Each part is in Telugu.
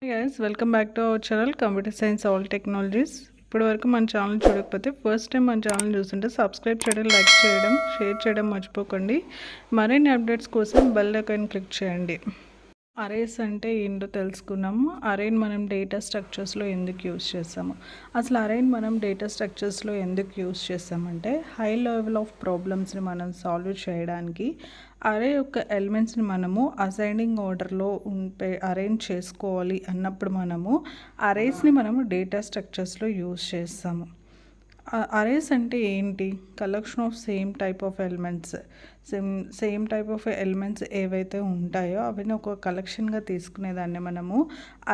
Guys welcome back to our channel computer science all technologies. ఇప్పటివరకు మన ఛానల్ చూడకపోతే ఫస్ట్ టైం మన ఛానల్ చూస్తుంటే సబ్స్క్రైబ్ చేయడం, లైక్ చేయడం, షేర్ చేయడం మర్చిపోకండి. మరిన్ని అప్డేట్స్ కోసం బెల్ ఐకాన్ క్లిక్ చేయండి. అరేస్ అంటే ఏంటో తెలుసుకున్నాము. అరేని మనం డేటా స్ట్రక్చర్స్లో ఎందుకు యూజ్ చేస్తాము, అసలు అరేని మనం డేటా స్ట్రక్చర్స్లో ఎందుకు యూజ్ చేస్తామంటే హై లెవెల్ ఆఫ్ ప్రాబ్లమ్స్ని మనం సాల్వ్ చేయడానికి అరే యొక్క ఎలిమెంట్స్ని మనము అసైనింగ్ ఆర్డర్లో అరేంజ్ చేసుకోవాలి అన్నప్పుడు మనము అరేస్ని మనము డేటా స్ట్రక్చర్స్లో యూజ్ చేస్తాము. అరేస్ అంటే ఏంటి? Collection of same type of elements, same type of elements ఏవైతే ఉంటాయో అవన్నీ ఒక కలెక్షన్గా తీసుకునేదాన్ని మనము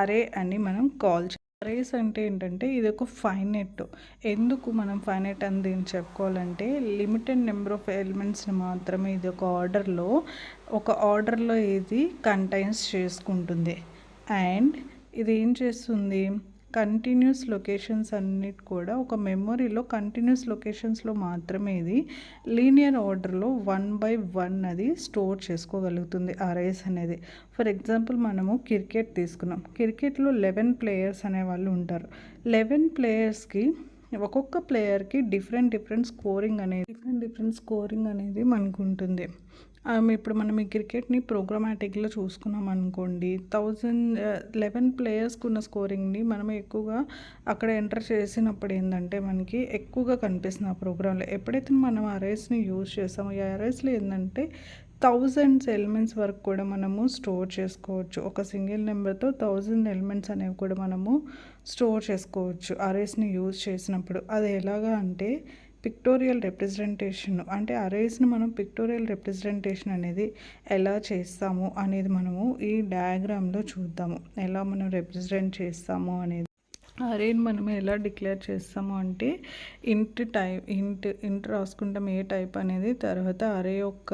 అరే అని మనం కాల్ చేస్తాం. అరేస్ అంటే ఏంటంటే ఇది ఒక ఫైనెట్. ఎందుకు మనం ఫైనెట్ అని దీన్ని చెప్పుకోవాలంటే లిమిటెడ్ నెంబర్ ఆఫ్ ఎలిమెంట్స్ని మాత్రమే ఇది ఒక ఆర్డర్లో ఇది కంటైన్స్ చేసుకుంటుంది. అండ్ ఇది ఏం చేస్తుంది, కంటిన్యూస్ లొకేషన్స్ అన్నిటి కూడా ఒక మెమొరీలో కంటిన్యూస్ లొకేషన్స్లో మాత్రమే ఇది లీనియర్ ఆర్డర్లో 1/1 అది స్టోర్ చేసుకోగలుగుతుంది అరేస్ అనేది. ఫర్ ఎగ్జాంపుల్ మనము క్రికెట్ తీసుకున్నాం. క్రికెట్లో 11 ప్లేయర్స్ అనేవాళ్ళు ఉంటారు. 11 ప్లేయర్స్కి ఒక్కొక్క ప్లేయర్కి డిఫరెంట్ స్కోరింగ్ అనేది మనకు ఉంటుంది. ఇప్పుడు మనం ఈ క్రికెట్ని ప్రోగ్రామాటిక్లో చూసుకున్నాం అనుకోండి, 11 ప్లేయర్స్కి ఉన్న స్కోరింగ్ని మనం ఎక్కువగా అక్కడ ఎంటర్ చేసినప్పుడు ఏంటంటే మనకి ఎక్కువగా కనిపిస్తుంది ఆ ప్రోగ్రాంలో. ఎప్పుడైతే మనం అరేస్ని యూజ్ చేస్తామో ఈ అరేస్లో ఏంటంటే 1000 ఎలిమెంట్స్ వరకు కూడా మనము స్టోర్ చేసుకోవచ్చు. ఒక సింగిల్ నెంబర్తో 1000 ఎలిమెంట్స్ అనేవి కూడా మనము స్టోర్ చేసుకోవచ్చు అరేస్ని యూజ్ చేసినప్పుడు. అది ఎలాగా అంటే పిక్టోరియల్ రిప్రజెంటేషన్, అంటే అరేస్ని మనం పిక్టోరియల్ రిప్రజెంటేషన్ అనేది ఎలా చేస్తాము అనేది మనము ఈ డయాగ్రామ్లో చూద్దాము. ఎలా మనం రిప్రజెంట్ చేస్తాము అనేది. అరేని మనం ఎలా డిక్లేర్ చేస్తాము అంటే ఇంట్ రాసుకుంటాం ఏ టైప్ అనేది. తర్వాత అరే యొక్క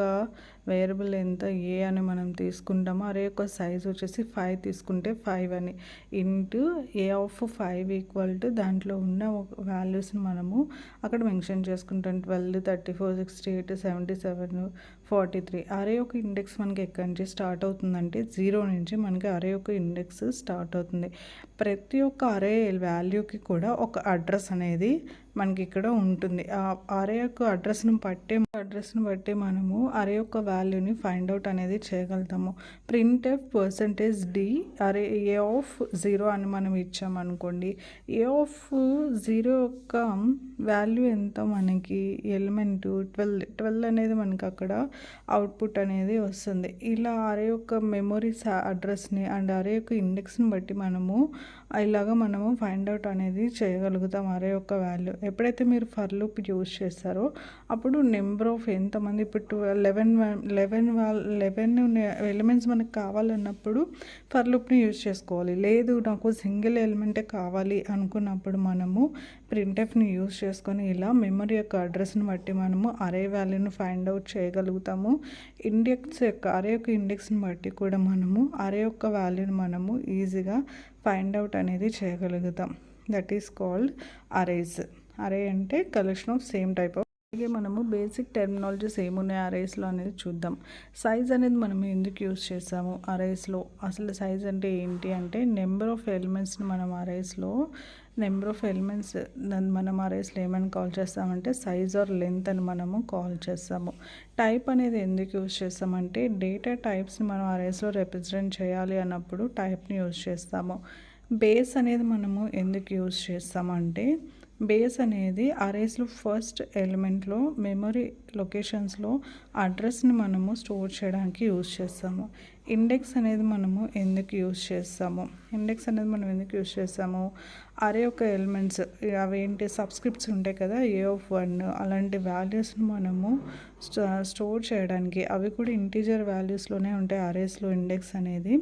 వేరియబుల్ ఎంత ఏ అని మనం తీసుకుంటాము. అరే యొక్క సైజ్ వచ్చేసి 5 తీసుకుంటే 5 అని into A of 5 equal to దాంట్లో ఉన్న వాల్యూస్ని మనము అక్కడ మెన్షన్ చేసుకుంటాం. 12, 34, 68, 77, 43. అరే యొక్క ఇండెక్స్ మనకి ఎక్కడి నుంచి స్టార్ట్ అవుతుందంటే 0 నుంచి మనకి అరే యొక్క ఇండెక్స్ స్టార్ట్ అవుతుంది. ప్రతి ఒక్క అరే వాల్యూకి కూడా ఒక అడ్రస్ అనేది మనకి ఇక్కడ ఉంటుంది. ఆ అరే యొక్క అడ్రస్ని బట్టి మనము అరే యొక్క వాల్యూని ఫైండ్ అవుట్ అనేది చేయగలుగుతాము. printf %d అరే ఏ ఆఫ్ 0 అని మనం ఇచ్చామనుకోండి, ఏ ఆఫ్ 0 యొక్క వాల్యూ ఎంత మనకి ఎలిమెంట్ 12 అనేది మనకి అక్కడ అవుట్పుట్ అనేది వస్తుంది. ఇలా అరే యొక్క మెమొరీస్ అడ్రస్ని అండ్ అరే యొక్క ఇండెక్స్ని బట్టి మనము ఫైండ్ అవుట్ అనేది చేయగలుగుతాం అరే యొక్క వాల్యూ. ఎప్పుడైతే మీరు ఫర్ లూప్ యూజ్ చేస్తారో అప్పుడు నెంబర్ ఆఫ్ ఎంతమంది ఇప్పుడు 11 ఎలిమెంట్స్ మనకు కావాలన్నప్పుడు ఫర్ లూప్ని యూజ్ చేసుకోవాలి. లేదు నాకు సింగిల్ ఎలిమెంటే కావాలి అనుకున్నప్పుడు మనము ప్రింట్ఎఫ్ని యూజ్ చేసుకొని ఇలా మెమరీ యొక్క అడ్రస్ని బట్టి మనము అరే వాల్యూని ఫైండ్ అవుట్ చేయగలుగుతాము. అరే యొక్క ఇండెక్స్ని బట్టి కూడా మనము అరే యొక్క వాల్యూని మనము ఈజీగా ఫైండ్ అవుట్ అనేది చేయగలుగుతాం. That is called arrays. అరే అంటే collection of same type of. అలాగే మనము బేసిక్ టెర్మినాలజీస్ ఏమున్నాయి అరేస్లో అనేది చూద్దాం. సైజ్ అనేది మనం ఎందుకు యూజ్ చేస్తాము అరేస్లో? అసలు సైజ్ అంటే ఏంటి అంటే నెంబర్ ఆఫ్ ఎలిమెంట్స్ని మనం అరేస్లో ఏమని కాల్ చేస్తామంటే సైజ్ ఆర్ లెంత్ అని మనము కాల్ చేస్తాము. టైప్ అనేది ఎందుకు యూజ్ చేస్తామంటే డేటా టైప్స్ని మనం అరేస్లో రిప్రజెంట్ చేయాలి అన్నప్పుడు టైప్ని యూజ్ చేస్తాము. బేస్ అనేది మనము ఎందుకు యూజ్ చేస్తామంటే బేస్ అనేది అరేస్లో ఫస్ట్ ఎలిమెంట్లో మెమరీ లొకేషన్స్లో అడ్రస్ని మనము స్టోర్ చేయడానికి యూజ్ చేస్తాము. ఇండెక్స్ అనేది మనము ఎందుకు యూజ్ చేస్తాము అరే యొక్క ఎలిమెంట్స్ అవేంటి సబ్స్క్రిప్ట్స్ ఉంటాయి కదా, ఏ ఆఫ్ 1 అలాంటి వాల్యూస్ని మనము స్టోర్ చేయడానికి. అవి కూడా ఇంటీజర్ వాల్యూస్లోనే ఉంటాయి అరేస్లో ఇండెక్స్ అనేది.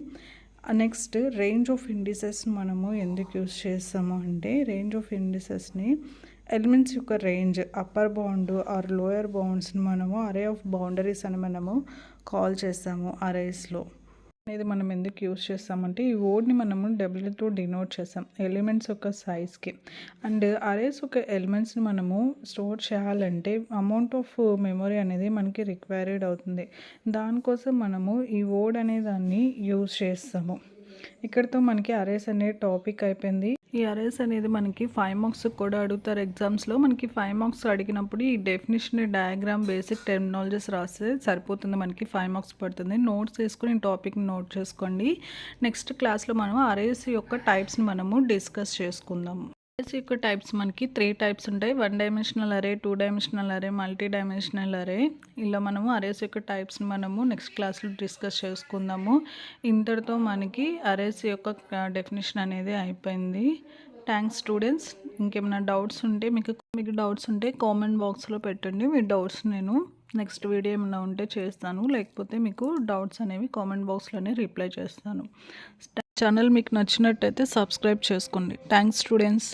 నెక్స్ట్ రేంజ్ ఆఫ్ ఇండిసెస్ మనము ఎందుకు యూజ్ చేస్తాము అంటే రేంజ్ ఆఫ్ ఇండిసెస్ని ఎలిమెంట్స్ యొక్క range, upper bound or lower బౌండ్స్ని మనము అరే ఆఫ్ బౌండరీస్ అని మనము కాల్ చేస్తాము అరేస్లో. అనేది మనం ఎందుకు యూజ్ చేస్తామంటే ఈ వర్డ్ని మనము డబ్ల్యూతో డినోట్ చేస్తాం ఎలిమెంట్స్ యొక్క సైజ్కి. అండ్ అరేస్ యొక్క ఎలిమెంట్స్ని మనము స్టోర్ చేయాలంటే అమౌంట్ ఆఫ్ మెమొరీ అనేది మనకి రిక్వైర్డ్ అవుతుంది. దానికోసం మనము ఈ వర్డ్ అనే దాన్ని యూజ్ చేస్తాము. ఇక్కడితో మనకి అరేస్ అనే టాపిక్ అయిపోయింది. ఈ అరేస్ అనేది మనకి 5 మార్క్స్ కూడా అడుగుతారు ఎగ్జామ్స్లో. మనకి 5 మార్క్స్ అడిగినప్పుడు ఈ డెఫినిషన్, డయాగ్రామ్, బేసిక్ టెర్మినాలజీస్ రాస్తే సరిపోతుంది. మనకి 5 మార్క్స్ పడుతుంది. నోట్స్ వేసుకుని టాపిక్ని నోట్ చేసుకోండి. నెక్స్ట్ క్లాస్లో మనం అరేస్ యొక్క టైప్స్ని మనము డిస్కస్ చేసుకుందాం. అరేస్ యొక్క టైప్స్ మనకి 3 టైప్స్ ఉంటాయి. 1 డైమెన్షనల్ అరే, 2 డైమెన్షనల్ అరే, మల్టీ డైమెన్షనల్ అరే. ఇలా మనము అరేస్ యొక్క టైప్స్ని మనము నెక్స్ట్ క్లాస్లో డిస్కస్ చేసుకుందాము. ఇంతటితో మనకి అరేస్ యొక్క డెఫినేషన్ అనేది అయిపోయింది. Thanks students. ఇంకేమైనా డౌట్స్ ఉంటే మీకు డౌట్స్ ఉంటే కామెంట్ బాక్స్లో పెట్టండి. మీ డౌట్స్ నేను నెక్స్ట్ వీడియో ఏమైనా ఉంటే చేస్తాను, లేకపోతే మీకు డౌట్స్ అనేవి కామెంట్ బాక్స్లోనే రిప్లై చేస్తాను. ఛానల్ మీకు నచ్చినట్టయితే సబ్స్క్రైబ్ చేసుకోండి. Thanks students.